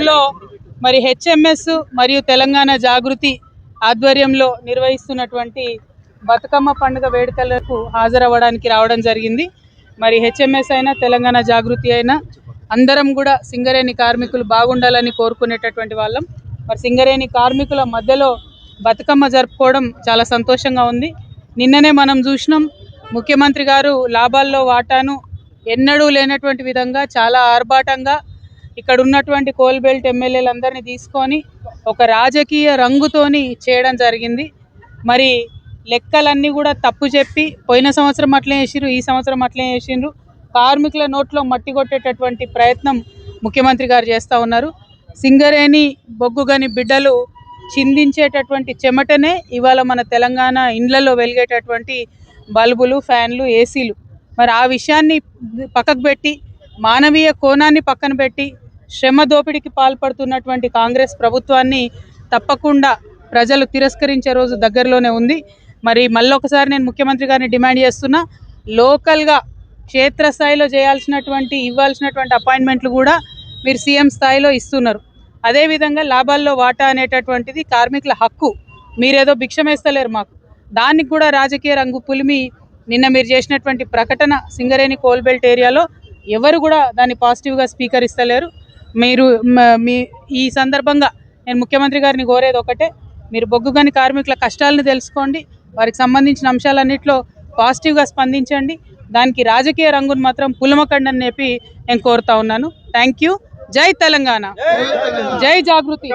లో మరి హెచ్ఎంఎస్ మరియు తెలంగాణ జాగృతి ఆధ్వర్యంలో నిర్వహిస్తున్నటువంటి బతుకమ్మ పండుగ వేడుకలకు హాజరవ్వడానికి రావడం జరిగింది. మరి హెచ్ఎంఎస్ అయినా తెలంగాణ జాగృతి అయినా అందరం కూడా సింగరేణి కార్మికులు బాగుండాలని కోరుకునేటటువంటి వాళ్ళం. మరి సింగరేణి కార్మికుల మధ్యలో బతుకమ్మ జరుపుకోవడం చాలా సంతోషంగా ఉంది. నిన్ననే మనం చూసినాం, ముఖ్యమంత్రి గారు లాభాల్లో వాటాను ఎన్నడూ లేనటువంటి విధంగా చాలా ఆర్భాటంగా ఇక్కడ ఉన్నటువంటి కోల్బెల్ట్ ఎమ్మెల్యేలందరినీ తీసుకొని ఒక రాజకీయ రంగుతోని చేయడం జరిగింది. మరి లెక్కలన్నీ కూడా తప్పు చెప్పి పోయిన సంవత్సరం అట్లే చేసిండ్రు, ఈ సంవత్సరం అట్లే చేసిండ్రు. కార్మికుల నోట్లో మట్టి కొట్టేటటువంటి ప్రయత్నం ముఖ్యమంత్రి గారు చేస్తూ ఉన్నారు. సింగరేణి బొగ్గుగని బిడ్డలు చిందించేటటువంటి చెమటనే ఇవాళ మన తెలంగాణ ఇండ్లలో వెలిగేటటువంటి బల్బులు, ఫ్యాన్లు, ఏసీలు. మరి ఆ విషయాన్ని పక్కకు పెట్టి మానవీయ కోణాన్ని పక్కన పెట్టి శ్రమ దోపిడీకి పాల్పడుతున్నటువంటి కాంగ్రెస్ ప్రభుత్వాన్ని తప్పకుండా ప్రజలు తిరస్కరించే రోజు దగ్గరలోనే ఉంది. మరి మళ్ళొకసారి నేను ముఖ్యమంత్రి గారిని డిమాండ్ చేస్తున్నా, లోకల్గా క్షేత్రస్థాయిలో ఇవ్వాల్సినటువంటి అపాయింట్మెంట్లు కూడా మీరు సీఎం స్థాయిలో ఇస్తున్నారు. అదేవిధంగా లాభాల్లో వాటా అనేటటువంటిది కార్మికుల హక్కు. మీరేదో భిక్షమేస్తలేరు మాకు, దానికి కూడా రాజకీయ రంగు పులిమి నిన్న మీరు చేసినటువంటి ప్రకటన సింగరేణి కోల్బెల్ట్ ఏరియాలో ఎవరు కూడా దాన్ని పాజిటివ్గా స్వీకరిస్తలేరు. మీరు ఈ సందర్భంగా నేను ముఖ్యమంత్రి గారిని కోరేది ఒకటే, మీరు బొగ్గుగని కార్మికుల కష్టాలను తెలుసుకోండి, వారికి సంబంధించిన అంశాలన్నింటిలో పాజిటివ్గా స్పందించండి. దానికి రాజకీయ రంగును మాత్రం పులమకండి అని చెప్పి నేను కోరుతా ఉన్నాను. Thank you. జై తెలంగాణ, జై జాగృతి.